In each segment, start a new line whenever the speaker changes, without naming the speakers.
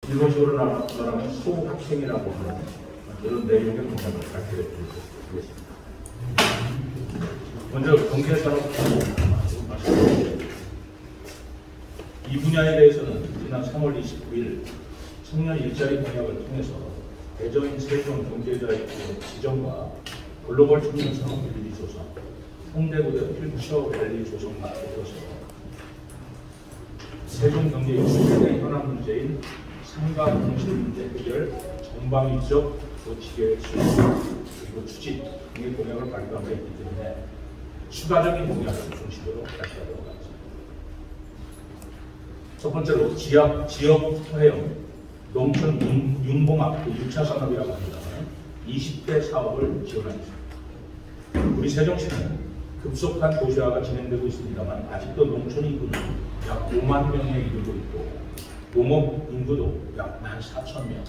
일본 식으로 말하면 소학생이라고 하는 이런 내용의 문장을 발표해드리겠습니다. 먼저 경제산업 말씀드리겠습니다. 이 분야에 대해서는 지난 3월 29일 청년 일자리 공약을 통해서 대저인 세종 경제자의 지정과 글로벌 청년 산업 빌리 조성, 홍대구대 퓨처 밸리 조성과 더불어서 세종 경제 60대 현안 문제인 상가 공실 문제 해결 전방위적 조치계획 수립 그리고 추진 등의 공약을 발표한 바 있기 때문에 추가적인 공약을 중심으로 발표하도록 하겠습니다. 첫 번째로 지역 화형 농촌 융봉합 6차 산업이라고 합니다만 20대 사업을 지원하겠습니다. 우리 세종시는 급속한 도시화가 진행되고 있습니다만 아직도 농촌 인구는 약 5만 명에 이르고 있고 농업 인구도 약 14,000명,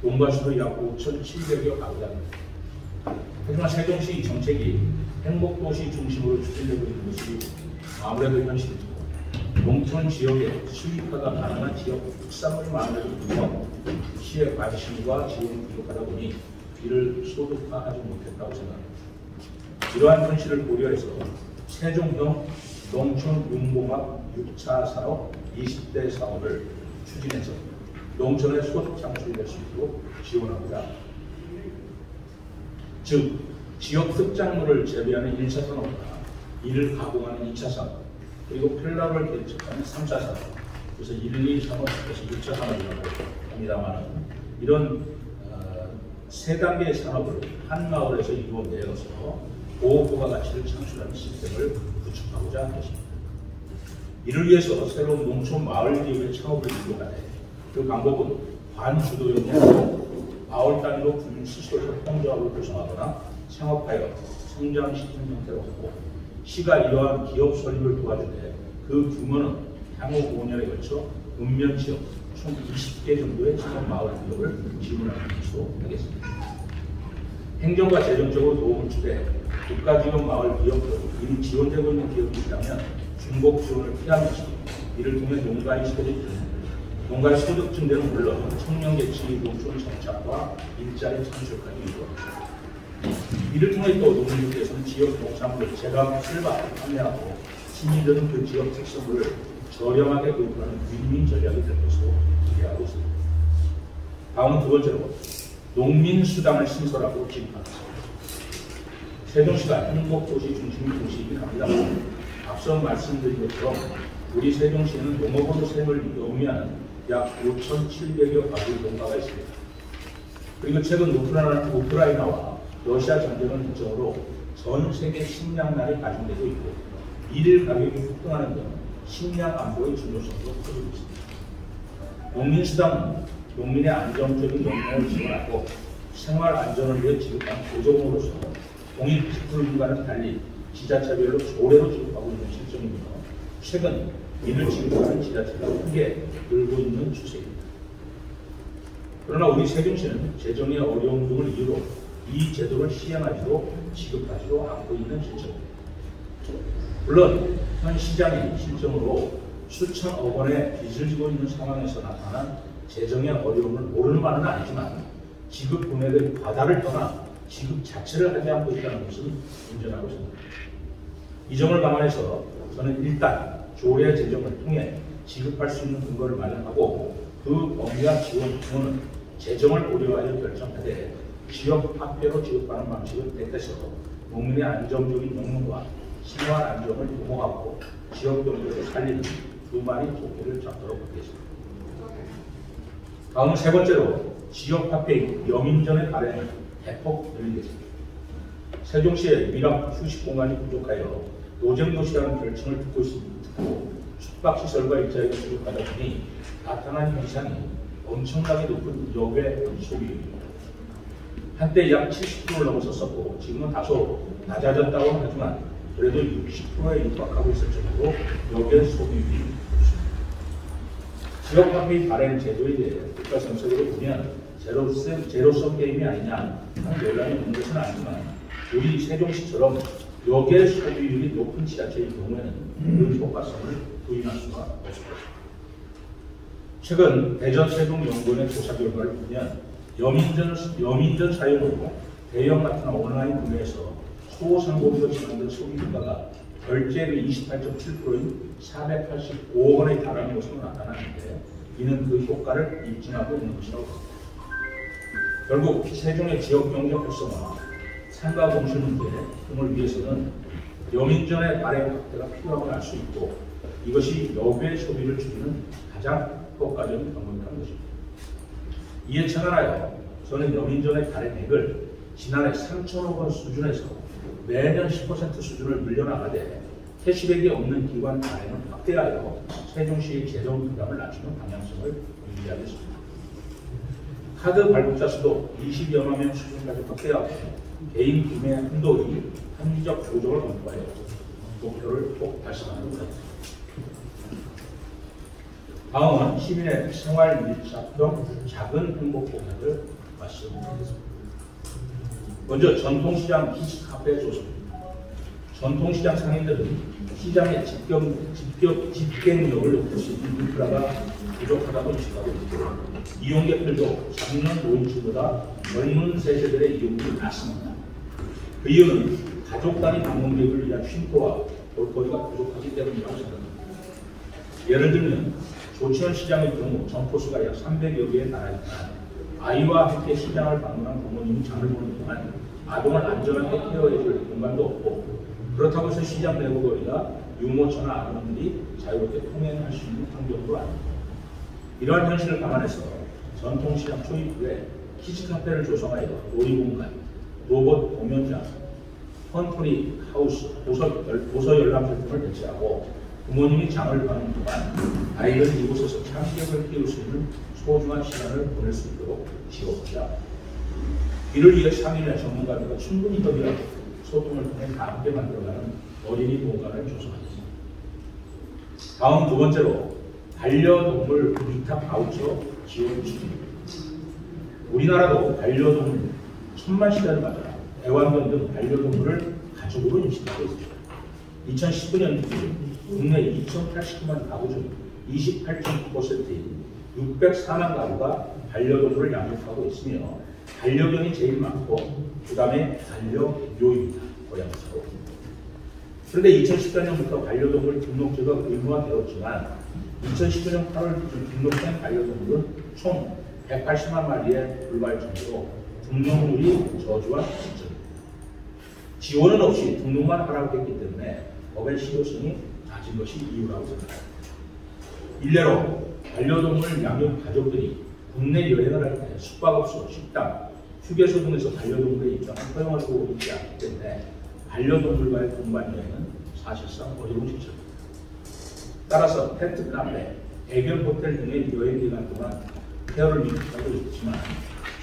농가수도 약 5,700여 가구가 됩니다. 하지만 세종시 정책이 행복도시 중심으로 추진되고 있는 것이 아무래도 현실이고 농촌 지역에 수입화가 가능한 지역 특산물이 많아지고 있어 시의 관심과 지원이 부족하다 보니 이를 소득화하지 못했다고 생각합니다. 이러한 현실을 고려해서 세종형 농촌 융봉합 6차 산업 20대 사업을 추진해서 농촌의 소득 창출이 될 수 있도록 지원하고자 합니다. 즉, 지역 특작물을 재배하는 1차 산업과 이를 가공하는 2차 산업, 그리고 펠라를 개척하는 3차 산업, 그래서 1, 2 산업에서 6차 산업이라고 합니다만 이런 세 단계의 산업을 한 마을에서 이루어내어서 고급 부가가치를 창출하는 시스템을 구축하고자 하는 것입니다. 이를 위해서 새로운 농촌 마을 기업의 창업을 이루어가야 돼. 그 방법은 반주도형으로 마을 단위로 군인 스스로 협동조합을 구성하거나 창업하여 성장시키는 형태로 하고 시가 이러한 기업 설립을 도와주되 그 규모는 향후 5년에 걸쳐 읍면 지역 총 20개 정도의 창업 마을 기업을 지원하는 것으로 하겠습니다. 행정과 재정적으로 도움을 주되 국가지원 마을 기업도 이미 지원되고 있는 기업이 있다면 중복 지원을 피하면서 이를 통해 농가의 소득 증대는 물론 청년 개척 농촌 정착과 일자리 창출까지 이루어집니다. 이를 통해 또 농민들께서는 지역 농산물을 제가 출발 판매하고 시민들은 그 지역 특산물을 저렴하게 구입하는 윈윈 전략이 될 것으로 기대하고 있습니다. 다음은 두 번째로 농민수당을 신설하고 지급합니다. 세종시가 행복도시 중심 도시이긴 합니다만 앞서 말씀드린 것처럼 우리 세종시에는 농업으로 생을 영위하는 약 5,700여 가구의 농가가 있습니다. 그리고 최근 우크라이나와 러시아 전쟁을 기점으로 전 세계 식량난이 가중되고 있고 일일 가격이 폭등하는 등 식량 안보의 중요성도 커지고 있습니다. 농민수당은 농민의 안정적인 영양을 지원하고 생활 안전을 위해 지급한 보조금으로서 공익 10%과는 달리 지자체별로 조례로 지급하고 있는 실정이며 최근 이를 지급하는 지자체가 크게 늘고 있는 추세입니다. 그러나 우리 세종시는 재정의 어려움 등을 이유로 이 제도를 시행하지도 지급하지도 않고 있는 실정입니다. 물론 현 시장의 실정으로 수천억 원의 빚을 지고 있는 상황에서 나타난 재정의 어려움을 모르는 바는 아니지만 지급 금액의 과다를 떠나 지급 자체를 하지 않고 있다는 것은 문제라고 생각합니다. 이 점을 감안해서 저는 일단 조례 제정을 통해 지급할 수 있는 근거를 마련하고 그 범위와 지원 규모는 재정을 고려하여 결정하되 지역 화폐로 지급하는 방식을 택해서 농민의 안정적인 영농과 생활 안정을 도모하고 지역 경제를 살리는 두 마리 토끼를 잡도록 하겠습니다. 다음은 세 번째로 지역 화폐인 여민전의 발행을 대폭 늘리겠습니다. 세종시의 미락 휴식 공간이 부족하여 노잼도시라는 별칭을 듣고 숙박시설과 일자리가 부족하다 보니 나타난 현상이 엄청나게 높은 역외 소비율입니다. 한때 약 70%를 넘어섰었고 지금은 다소 낮아졌다고 하지만 그래도 60%에 육박하고 있을 정도로 역외 소비율이 높습니다. 지역화폐 발행 제도에 대해 국가 정책으로 보면 제로섬 게임이 아니냐 하는 논란이 있는 것은 아니지만 우리 세종시처럼 역외 소비율이 높은 지자체의 경우에는 그 효과성을 부인할 수가 없을 것입니다. 최근 대전세종연구원의 조사 결과를 보면 여민전 사용으로 대형 마트나 온라인 구매에서 소상공인으로 진행된 소비물가가 결제액의 28.7%인 485억 원에 달하는 것으로 나타나는데 이는 그 효과를 입증하고 있는 것이라고 합니다. 결국 세종의 지역경제 활성화, 상가 공실 문제 등을 위해서는 여민전의 발행 확대가 필요함을 알 수 있고 이것이 여배 소비를 줄이는 가장 효과적인 방법이라는 것입니다. 이에 착안하여 저는 여민전의 발행액을 지난해 3천억 원 수준에서 매년 10% 수준을 늘려나가되 캐시백이 없는 기관 발행을 확대하여 세종시의 재정 부담을 낮추는 방향성을 유지하겠습니다. 카드 발급자 수도 20여만 명 수준까지 확대하고 개인 구매 한도의 합리적 조정을 검토하여 목표를 꼭 달성하는 것입니다. 다음은 시민의 생활 밀착형 작은 행복 공약을 말씀드리겠습니다. 먼저 전통시장 키즈카페 조성입니다. 전통시장 상인들은 시장의 집행력을 높일 수 있는 인프라가 부족하다고 인식하고 있고 이용객들도 작년 노인층보다 젊은 세대들의 이용률이 낮습니다. 그 이유는 가족 단위 방문객을 위한 쉼터와 볼거리가 부족하기 때문이라고 생각합니다. 예를 들면 조치원 시장의 경우 점포수가 약 300여 개에 달하지만 아이와 함께 시장을 방문한 부모님이 장을 보는 동안 아동을 안전하게 케어해줄 공간도 없고 그렇다고 해서 시장 내부 거리가 유모차나 아동들이 자유롭게 통행할 수 있는 환경도 아닙니다. 이러한 현실을 감안해서 전통시장 초입 후에 키즈카페를 조성하여 놀이공간, 로봇 공연장, 펀트리 하우스, 도서 열람 등을 배치하고 부모님이 장을 가는 동안 아이를 이곳에서 참견을 키울 수 있는 소중한 시간을 보낼 수 있도록 지원하자. 이를 위해 상인의 전문가들과 충분히 협의하고 소통을 통해 함께 만들어가는 어린이 공간을 조성하겠습니다. 다음 두 번째로 반려동물 위탁 바우처 지원 추진입니다. 우리나라도 반려동물 1000만 시대를 맞아 애완견 등 반려동물을 가족으로 인식하고 있습니다. 2019년 기준 국내 2,089만 가구 중 28.9%인 604만 가구가 반려동물을 양육하고 있으며 반려견이 제일 많고 그 다음에 반려묘입니다. 고양이처럼. 그런데 2014년부터 반려동물 등록제가 의무화되었지만 2019년 8월 기준 등록된 반려동물은 총 180만 마리에 불과할 정도로 등록률이 저조한 시점입니다. 지원은 없이 등록만 하라고 했기 때문에 법의 실효성이 낮은 것이 이유라고 생각합니다. 일례로 반려동물 양육 가족들이 국내 여행을 할 때 숙박업소, 식당, 휴게소 등에서 반려동물의 입장을 허용하고 있지 않기 때문에 반려동물과의 동반 여행은 사실상 어려운 실정입니다. 따라서 펫 카페, 애견 호텔 등의 여행 기간 동안 케어를 미흡하고 있지만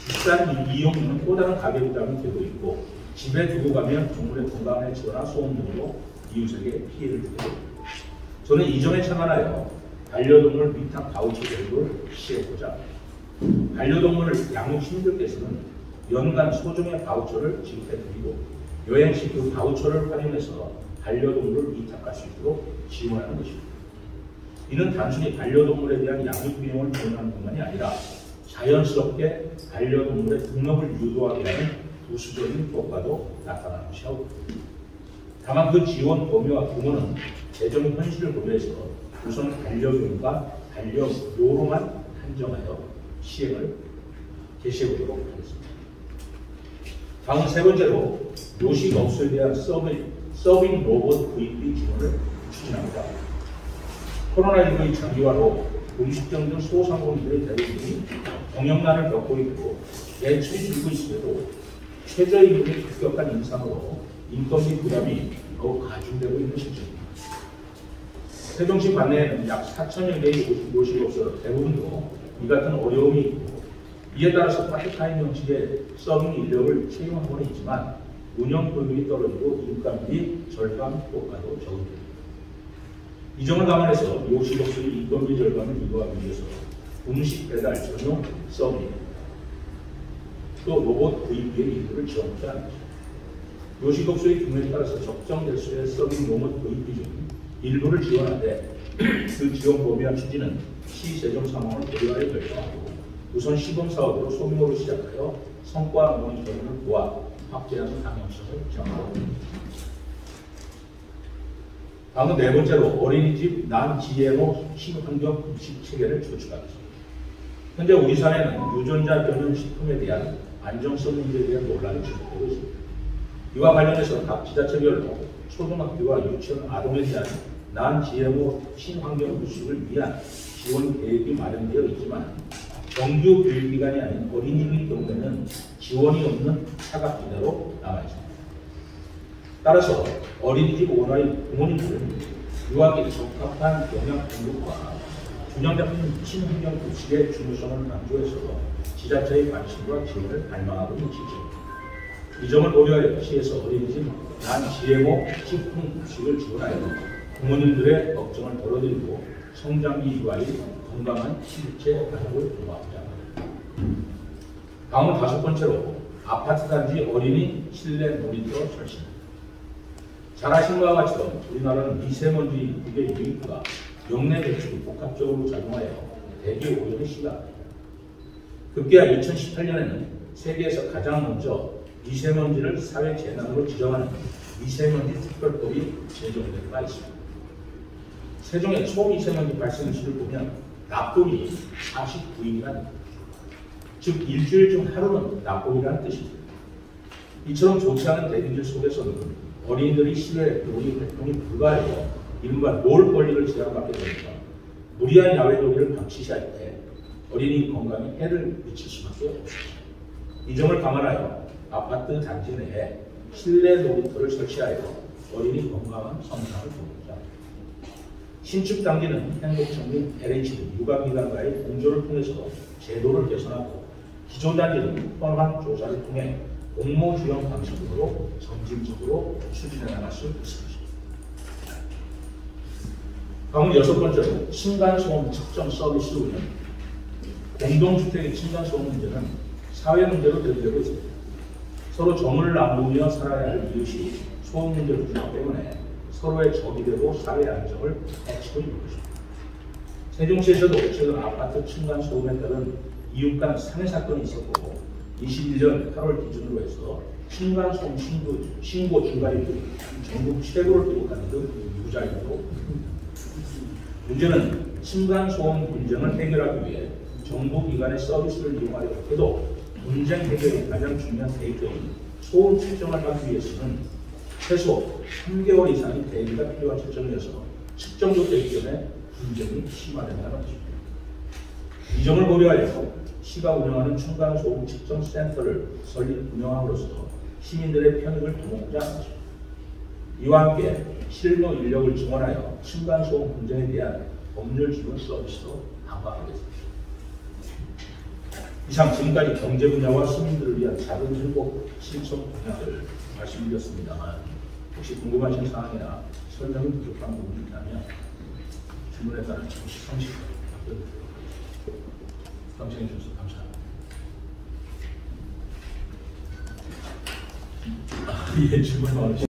비싼 이용료는 또 다른 가격 부담이 되고 있고 집에 두고 가면 동물의 건강 해치거나 소음 등으로 이웃에게 피해를 주게 됩니다. 저는 이전에 착안하여 반려동물 위탁 바우처 제도를 시행하고자 반려동물을 양육 시민들께서는 연간 소정의 바우처를 지급해드리고 여행 시 그 바우처를 활용해서 반려동물을 위탁할 수 있도록 지원하는 것입니다. 이는 단순히 반려동물에 대한 양육 비용을 지원하는 것만이 아니라 자연스럽게 반려동물의 등록을 유도하게 하는 부수적인 효과도 나타나는 것이라고 봅니다. 다만 그 지원 범위와 규모는 재정 현실을 고려해서 우선 반려견과 반려묘로만 한정하여 시행을 개시해보도록 하겠습니다. 다음 세 번째로 요식업소에 대한 서빙 로봇 구입비 지원을 추진합니다. 코로나19의 장기화로 음식점 등 소상공인들의 대부분이 경영난을 겪고 있고 매출이 줄고 있음에도 최저임금의 급격한 인상으로 인건비 부담이 더욱 가중되고 있는 실정입니다. 세종시 관내에는 약 4천여 개의 요식업소 대부분도 이 같은 어려움이 있고 이에 따라서 파트타임 형식의 서빙 인력을 채용하고는 있지만 운영 효율이 떨어지고 인건비 절감 효과도 적습니다. 이 점을 감안해서 요식업소의 인건비 절감을 유도하기 위해서 음식 배달 전용 서빙 또 로봇 구입비의 일부를 지원하지 않습니다. 요식업소의 규모에 따라서 적정 대수의 서빙 로봇 구입비 중 일부를 지원하되 그 지원 범위와 취지는 시 재정 상황을 고려하여 결정하고 우선 시범 사업으로 소규모로 시작하여 성과 모니터링을 보아 확대하는 방향성을 정하고 다음은 네 번째로 어린이집 난-GMO 신환경 급식 체계를 구축하겠습니다. 현재 우리 사회는 유전자 변형 식품에 대한 안정성 문제에 대한 논란이 지속되고 있습니다. 이와 관련해서 각 지자체별로 초등학교와 유치원 아동에 대한 난-GMO 신환경 급식을 위한 지원 계획이 마련되어 있지만 정규 교육기관이 아닌 어린이의 경우에는 지원이 없는 사각지대로 남아있습니다. 따라서 어린이집 오너의 부모님들은 유아기 적합한 영양 공급과 균형 잡힌 친환경 급식의 중요성을 강조해서 지자체의 관심과 지원을 갈망하고 있는 시기입니다. 이 점을 고려하여 시에서 어린이집 난-GMO 식품 급식을 지원하여 부모님들의 걱정을 덜어드리고 성장기 유아의 건강한 실체 가족을 도모하고자 합니다. 다음은 다섯 번째로 아파트 단지 어린이 실내 놀이터 설치입니다. 잘 아신 바와 같이도 우리나라는 미세먼지 유입의 유입과 영내 배출이 복합적으로 작용하여 대기 오염이 심합니다. 급기야 2018년에는 세계에서 가장 먼저 미세먼지를 사회 재난으로 지정하는 미세먼지 특별법이 제정된 바 있습니다. 세종의 초미세먼지 발생수를 보면 나쁨이 49일이라는 즉 일주일 중 하루는 나쁨이라는 뜻입니다. 이처럼 좋지 않은 대기질 속에서는 어린이들이 실외 놀이 활동이 불가하여 이른바 놀 권리를 제한받게 되니까 무리한 야외 놀이를 방치시할 때 어린이 건강에 해를 미칠 수밖에 없습니다. 이 점을 감안하여 아파트 단지 내에 실내 놀이터를 설치하여 어린이 건강한 성장을 돕고자 합니다. 신축 단지는 행복청 및 LH 등 유관기관과의 공조를 통해서 제도를 개선하고 기존 단지는 현황 조사를 통해 공모주형 방식으로 점진적으로 추진해 나갈 수 있습니다. 다음은 여섯 번째로 층간소음 측정 서비스 운영. 공동주택의 층간소음 문제는 사회 문제로 대두되고 있습니다. 서로 정을 나누며 살아야 할 이웃이 소음 문제로 있기 때문에 서로의 적이 되고 사회 안정을 해치고 있는 것입니다. 세종시에서도 최근 아파트 층간소음에 따른 이웃 간 상해 사건이 있었고 21년 8월 기준으로 해서 층간소음 신고 중과율이 전국 최고를 기록하는 등 유자율도 문제는 층간소음 분쟁을 해결하기 위해 정부기관의 서비스를 이용하려 해도 분쟁 해결이 가장 중요한 데이터인 소음 측정을 하기 위해서는 최소 3개월 이상의 대기가 필요한 측정이어서 측정도 되기 전에 분쟁이 심화된다는 것입니다. 이 점을 고려하여 시가 운영하는 층간소음 측정 센터를 설립 운영함으로써 시민들의 편익을 도모하고자 합니다. 이와 함께 실무 인력을 증원하여 층간소음 분쟁에 대한 법률 지원 서비스도 강화하겠습니다. 이상 지금까지 경제 분야와 시민들을 위한 작은 행복 실천 분야를 말씀드렸습니다만 혹시 궁금하신 사항이나 설명이 부족한 부분이 있다면 질문에 따른 즉시 성실하게 답변드립니다. 감시해 주셔서 감사합니다. 예, 질문 많으시죠?